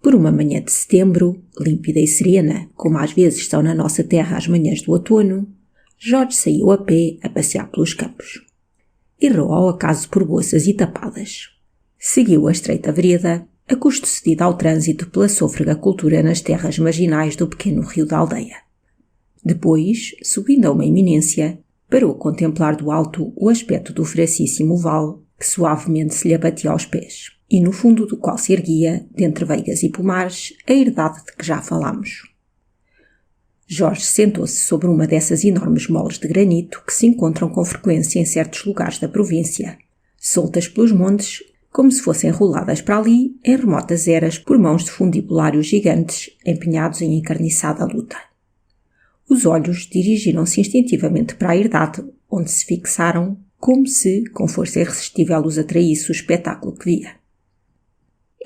Por uma manhã de setembro, límpida e serena, como às vezes são na nossa terra as manhãs do outono, Jorge saiu a pé a passear pelos campos. Errou ao acaso por bolsas e tapadas. Seguiu a estreita vereda, a custo cedido ao trânsito pela sôfrega cultura nas terras marginais do pequeno rio da aldeia. Depois, subindo a uma eminência, parou a contemplar do alto o aspecto do fracíssimo vale que suavemente se lhe abatia aos pés, e no fundo do qual se erguia, dentre veigas e pomares, a herdade de que já falámos. Jorge sentou-se sobre uma dessas enormes moles de granito que se encontram com frequência em certos lugares da província, soltas pelos montes, como se fossem roladas para ali em remotas eras por mãos de fundibulários gigantes empenhados em encarniçada luta. Os olhos dirigiram-se instintivamente para a herdade, onde se fixaram, como se, com força irresistível, os atraísse o espetáculo que via.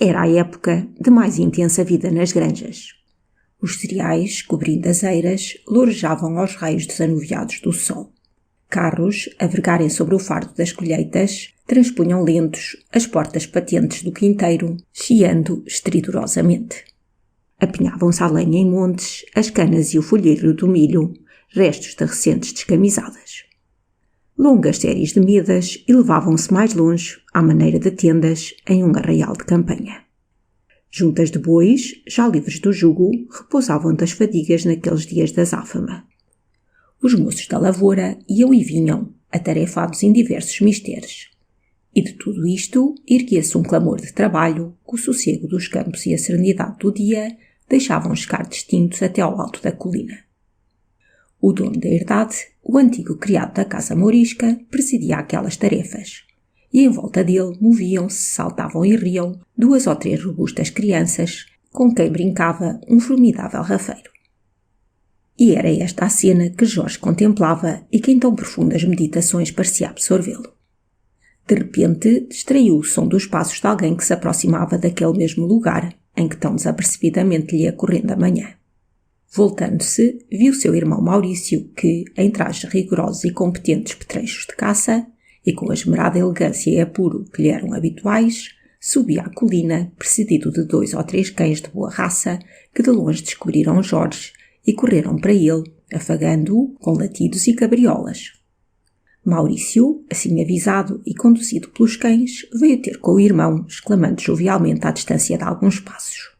Era a época de mais intensa vida nas granjas. Os cereais, cobrindo as eiras, lourejavam aos raios desanuviados do sol. Carros, a vergarem sobre o fardo das colheitas, transpunham lentos as portas patentes do quinteiro, chiando estridorosamente. Apinhavam-se a lenha em montes, as canas e o folheiro do milho, restos de recentes descamisadas. Longas séries de medas elevavam-se mais longe, à maneira de tendas, em um arraial de campanha. Juntas de bois, já livres do jugo, repousavam das fadigas naqueles dias da azáfama. Os moços da lavoura iam e vinham, atarefados em diversos misteres. E de tudo isto erguia-se um clamor de trabalho que o sossego dos campos e a serenidade do dia deixavam chegar distintos até ao alto da colina. O dono da herdade, o antigo criado da casa mourisca, presidia aquelas tarefas, e em volta dele moviam-se, saltavam e riam 2 ou 3 robustas crianças, com quem brincava um formidável rafeiro. E era esta a cena que Jorge contemplava e que em tão profundas meditações parecia absorvê-lo. De repente, distraiu o som dos passos de alguém que se aproximava daquele mesmo lugar em que tão desapercebidamente lhe ia correndo a manhã. Voltando-se, viu seu irmão Maurício que, em trajes rigorosos e competentes petrechos de caça, e com a esmerada elegância e apuro que lhe eram habituais, subia a colina, precedido de 2 ou 3 cães de boa raça que de longe descobriram Jorge e correram para ele, afagando-o com latidos e cabriolas. Maurício, assim avisado e conduzido pelos cães, veio ter com o irmão, exclamando jovialmente à distância de alguns passos: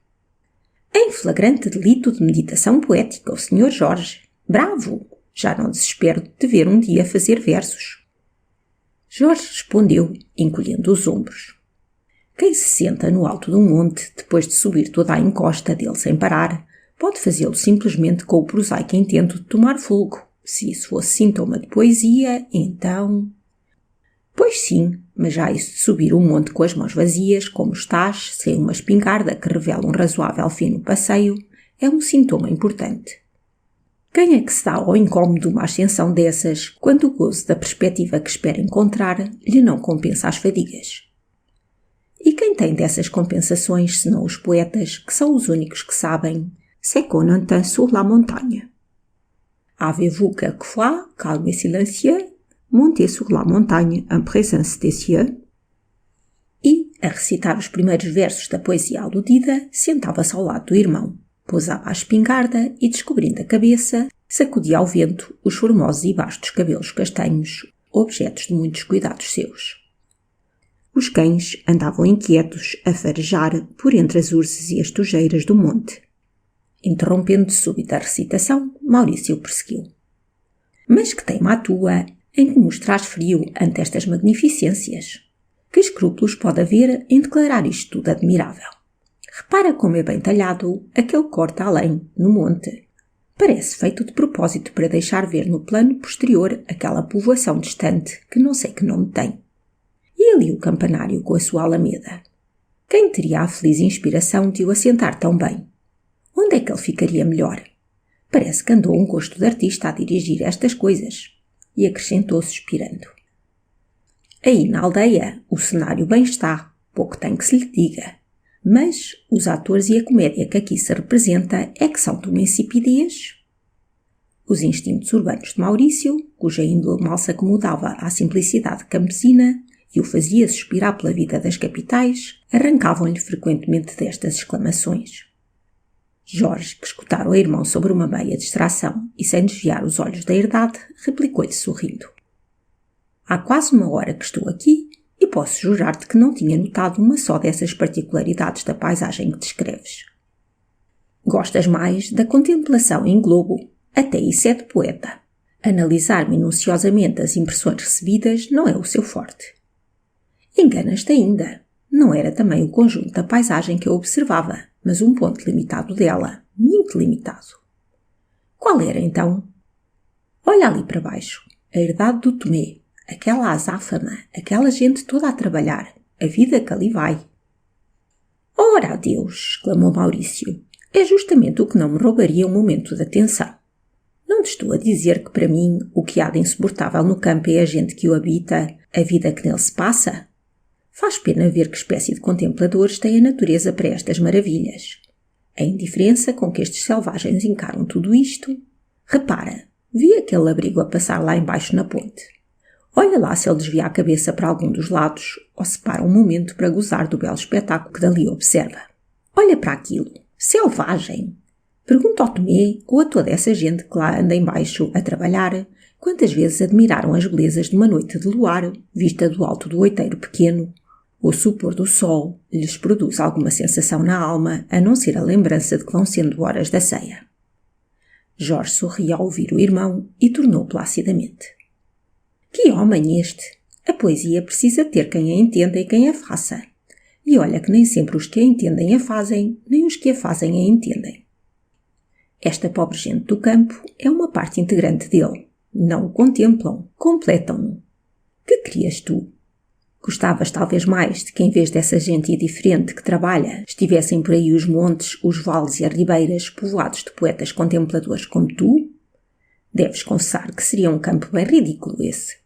"Em flagrante delito de meditação poética, o Sr. Jorge! Bravo! Já não desespero de te ver um dia fazer versos." Jorge respondeu, encolhendo os ombros: "Quem se senta no alto de um monte, depois de subir toda a encosta dele sem parar, pode fazê-lo simplesmente com o prosaico intento de tomar fogo. Se isso fosse sintoma de poesia, então..." "Pois sim, mas já isso de subir um monte com as mãos vazias, como estás, sem uma espingarda que revela um razoável fim no passeio, é um sintoma importante. Quem é que se dá ao incómodo de uma ascensão dessas, quando o gozo da perspectiva que espera encontrar lhe não compensa as fadigas? E quem tem dessas compensações, senão os poetas, que são os únicos que sabem, c'est qu'on entend sur la montagne. Avez-vous quelquefois, calme et silencieux, monté sur la montagne en présence des cieux?" E, a recitar os primeiros versos da poesia aludida, sentava-se ao lado do irmão, pousava a espingarda e, descobrindo a cabeça, sacudia ao vento os formosos e bastos cabelos castanhos, objetos de muitos cuidados seus. Os cães andavam inquietos a farejar por entre as urzes e as tojeiras do monte. Interrompendo de súbito a recitação, Maurício prosseguiu: "Mas que teima a tua, em que mostras frio ante estas magnificências? Que escrúpulos pode haver em declarar isto tudo admirável? Repara como é bem talhado aquele corte além, no monte. Parece feito de propósito para deixar ver no plano posterior aquela povoação distante que não sei que nome tem. E ali o campanário com a sua alameda. Quem teria a feliz inspiração de o assentar tão bem? Onde é que ele ficaria melhor? Parece que andou um gosto de artista a dirigir estas coisas." E acrescentou suspirando: "Aí na aldeia o cenário bem está, pouco tem que se lhe diga. Mas os atores e a comédia que aqui se representa é que são de uma insipidez." Os instintos urbanos de Maurício, cuja índole mal se acomodava à simplicidade campesina, e o fazia suspirar pela vida das capitais, arrancavam-lhe frequentemente destas exclamações. Jorge, que escutara o irmão sobre uma meia distração e sem desviar os olhos da herdade, replicou-lhe sorrindo. Há quase uma hora que estou aqui e posso jurar-te que não tinha notado uma só dessas particularidades da paisagem que descreves. Gostas mais da contemplação em globo, até isso é de poeta. Analisar minuciosamente as impressões recebidas não é o seu forte. Enganas-te ainda. Não era também o conjunto da paisagem que eu observava, mas um ponto limitado dela, muito limitado. Qual era, então? Olha ali para baixo, a herdade do Tomé, aquela azáfama, aquela gente toda a trabalhar, a vida que ali vai. Ora, adeus, exclamou Maurício, é justamente o que não me roubaria um momento de atenção. Não te estou a dizer que para mim o que há de insuportável no campo é a gente que o habita, a vida que nele se passa? Faz pena ver que espécie de contempladores tem a natureza para estas maravilhas. A indiferença com que estes selvagens encaram tudo isto. Repara, vi aquele labrigo a passar lá embaixo na ponte. Olha lá se ele desvia a cabeça para algum dos lados ou se para um momento para gozar do belo espetáculo que dali observa. Olha para aquilo. Selvagem! Pergunta ao Tomé ou a toda essa gente que lá anda embaixo a trabalhar quantas vezes admiraram as belezas de uma noite de luar, vista do alto do Oiteiro Pequeno, ou se o pôr do sol lhes produz alguma sensação na alma, a não ser a lembrança de que vão sendo horas da ceia. Jorge sorria ao ouvir o irmão e tornou placidamente. Que homem este! A poesia precisa ter quem a entenda e quem a faça. E olha que nem sempre os que a entendem a fazem, nem os que a fazem a entendem. Esta pobre gente do campo é uma parte integrante dele. Não o contemplam, completam-no. Que querias tu? Gostavas talvez mais de que em vez dessa gente indiferente que trabalha, estivessem por aí os montes, os vales e as ribeiras povoados de poetas contempladores como tu? Deves confessar que seria um campo bem ridículo esse.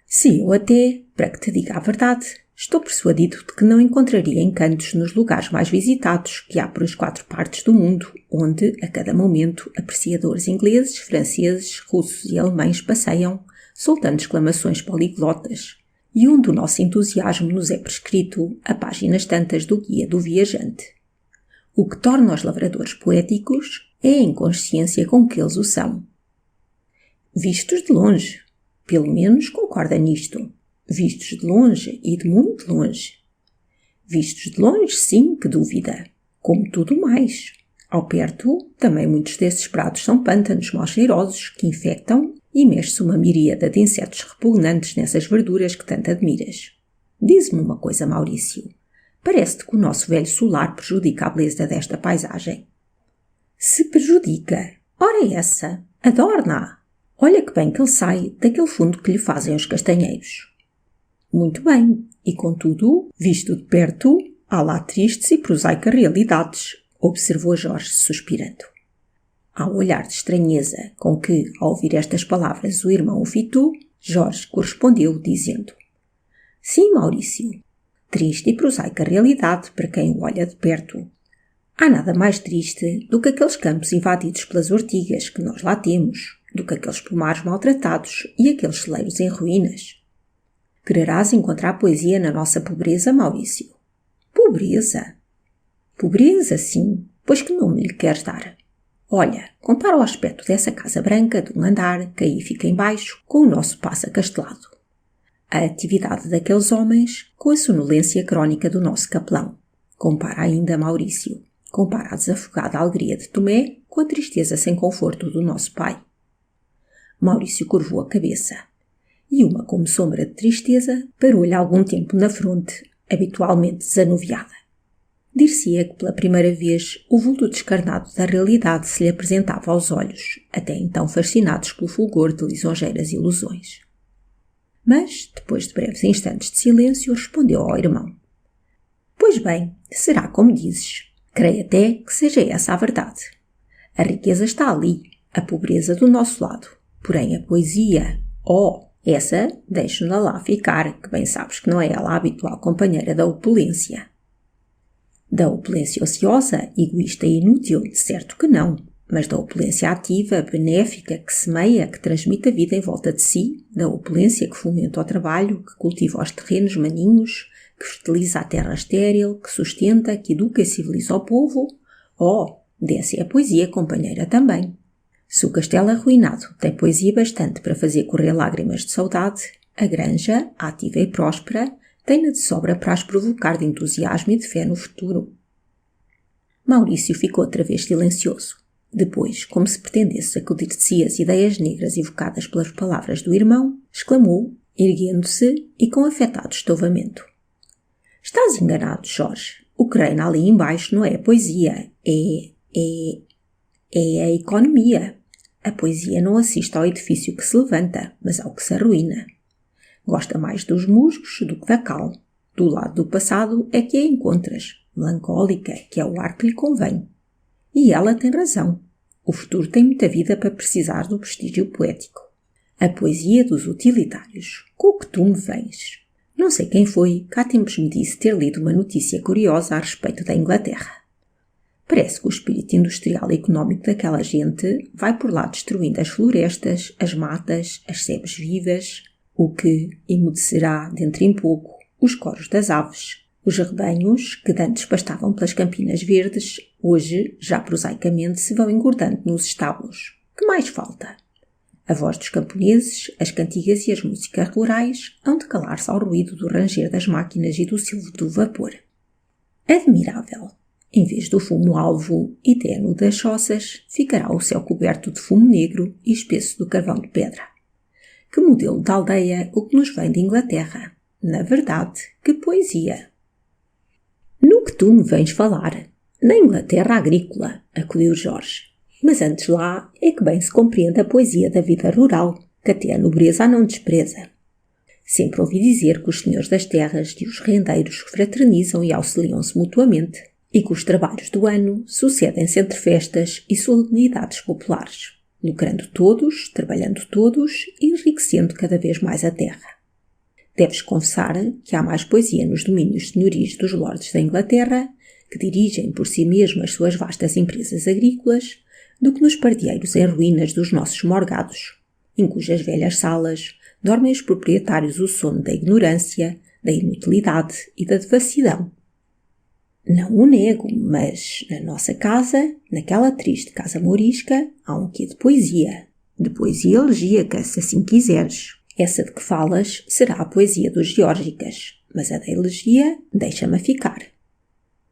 Se eu até, para que te diga a verdade, estou persuadido de que não encontraria encantos nos lugares mais visitados que há por as 4 partes do mundo, onde, a cada momento, apreciadores ingleses, franceses, russos e alemães passeiam, soltando exclamações poliglotas, e onde o nosso entusiasmo nos é prescrito a páginas tantas do Guia do Viajante. O que torna os lavradores poéticos é a inconsciência com que eles o são. Vistos de longe, pelo menos concorda nisto. Vistos de longe e de muito longe. Vistos de longe, sim, que dúvida. Como tudo mais. Ao perto, também muitos desses prados são pântanos mal cheirosos que infectam e mexe-se uma miríada de insetos repugnantes nessas verduras que tanto admiras. Diz-me uma coisa, Maurício. Parece-te que o nosso velho solar prejudica a beleza desta paisagem. Se prejudica, ora essa, adorna-a. Olha que bem que ele sai daquele fundo que lhe fazem os castanheiros. Muito bem, e contudo, visto de perto, há lá tristes e prosaicas realidades, observou Jorge suspirando. Ao olhar de estranheza com que, ao ouvir estas palavras, o irmão o fitou, Jorge correspondeu, dizendo: Sim, Maurício, triste e prosaica realidade para quem o olha de perto. Há nada mais triste do que aqueles campos invadidos pelas ortigas que nós lá temos, do que aqueles pomares maltratados e aqueles celeiros em ruínas. Quererás encontrar poesia na nossa pobreza, Maurício? Pobreza? Pobreza, sim, pois que nome lhe queres dar? Olha, compara o aspecto dessa casa branca de um andar, que aí fica embaixo, com o nosso paço acastelado. A atividade daqueles homens com a sonolência crónica do nosso capelão. Compara ainda Maurício. Compara a desafogada alegria de Tomé com a tristeza sem conforto do nosso pai. Maurício curvou a cabeça. E uma como sombra de tristeza parou-lhe algum tempo na fronte, habitualmente desanuviada. Dir-se-ia que pela primeira vez o vulto descarnado da realidade se lhe apresentava aos olhos, até então fascinados pelo fulgor de lisonjeiras ilusões. Mas, depois de breves instantes de silêncio, respondeu ao irmão: Pois bem, será como dizes. Creio até que seja essa a verdade. A riqueza está ali, a pobreza do nosso lado. Porém a poesia, essa deixo-na lá ficar, que bem sabes que não é ela a habitual companheira da opulência. Da opulência ociosa, egoísta e inútil, de certo que não. mas da opulência ativa, benéfica, que semeia, que transmite a vida em volta de si, da opulência que fomenta o trabalho, que cultiva os terrenos maninhos, que fertiliza a terra estéril, que sustenta, que educa e civiliza o povo. Oh, dessa é a poesia companheira também. Se o castelo arruinado tem poesia bastante para fazer correr lágrimas de saudade, a granja, ativa e próspera, tem-na de sobra para as provocar de entusiasmo e de fé no futuro. Maurício ficou outra vez silencioso. Depois, como se pretendesse sacudir de si as ideias negras evocadas pelas palavras do irmão, exclamou, erguendo-se e com afetado estouvamento: "Estás enganado, Jorge. O que reina ali embaixo não é a poesia, é a economia. A poesia não assiste ao edifício que se levanta, mas ao que se arruína. Gosta mais dos musgos do que da cal. Do lado do passado é que a encontras, melancólica, que é o ar que lhe convém. E ela tem razão. O futuro tem muita vida para precisar do prestígio poético. A poesia dos utilitários, com o que tu me vens. Não sei quem foi, que há tempos me disse ter lido uma notícia curiosa a respeito da Inglaterra. Parece que o espírito industrial e económico daquela gente vai por lá destruindo as florestas, as matas, as sebes vivas, o que emudecerá, dentro em pouco, os coros das aves. Os rebanhos, que dantes pastavam pelas campinas verdes, hoje, já prosaicamente, se vão engordando nos estábulos. Que mais falta? A voz dos camponeses, as cantigas e as músicas rurais hão de calar-se ao ruído do ranger das máquinas e do silvo do vapor. Admirável! Em vez do fumo alvo e ténue das choças, ficará o céu coberto de fumo negro e espesso do carvão de pedra. Que modelo de aldeia o que nos vem de Inglaterra? Na verdade, que poesia! No que tu me vens falar? Na Inglaterra agrícola, acudiu Jorge. Mas antes lá é que bem se compreende a poesia da vida rural, que até a nobreza a não despreza. Sempre ouvi dizer que os senhores das terras e os rendeiros fraternizam e auxiliam-se mutuamente, e que os trabalhos do ano sucedem-se entre festas e solenidades populares, lucrando todos, trabalhando todos e enriquecendo cada vez mais a terra. Deves confessar que há mais poesia nos domínios senhoris dos lordes da Inglaterra, que dirigem por si mesmos as suas vastas empresas agrícolas, do que nos pardieiros em ruínas dos nossos morgados, em cujas velhas salas dormem os proprietários o sono da ignorância, da inutilidade e da devassidão. Não o nego, mas na nossa casa, naquela triste casa mourisca, há um quê de poesia elegíaca, se assim quiseres. Essa de que falas será a poesia dos geórgicas, mas a da elegia deixa-me ficar.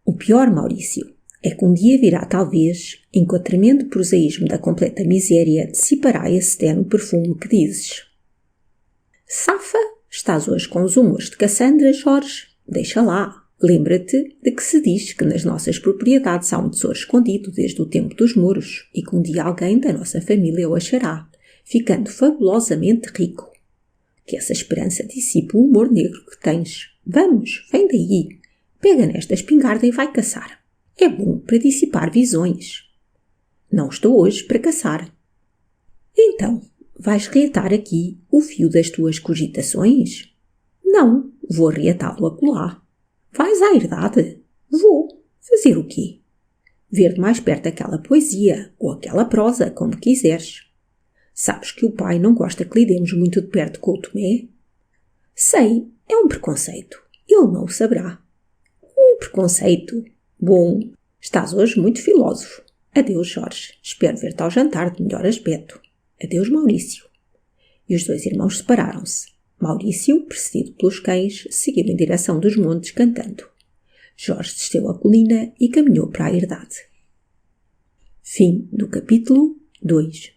O pior, Maurício, é que um dia virá talvez, em que o tremendo prosaísmo da completa miséria dissipará esse tenue perfume que dizes. Safa, estás hoje com os humores de Cassandra, Jorge? Deixa lá. Lembra-te de que se diz que nas nossas propriedades há um tesouro escondido desde o tempo dos mouros e que um dia alguém da nossa família o achará, ficando fabulosamente rico. Que essa esperança dissipe o humor negro que tens. Vamos, vem daí. Pega nesta espingarda e vai caçar. É bom para dissipar visões. Não estou hoje para caçar. Então, vais reatar aqui o fio das tuas cogitações? Não, vou reatá-lo acolá. Vais à herdade? Vou. Fazer o quê? Ver de mais perto aquela poesia ou aquela prosa, como quiseres. Sabes que o pai não gosta que lidemos muito de perto com o Tomé? Sei, é um preconceito. Ele não o saberá. Um preconceito? Bom, estás hoje muito filósofo. Adeus, Jorge. Espero ver-te ao jantar de melhor aspecto. Adeus, Maurício. E os dois irmãos separaram-se. Maurício, precedido pelos cães, seguiu em direção dos montes cantando. Jorge desceu a colina e caminhou para a herdade. Fim do capítulo 2.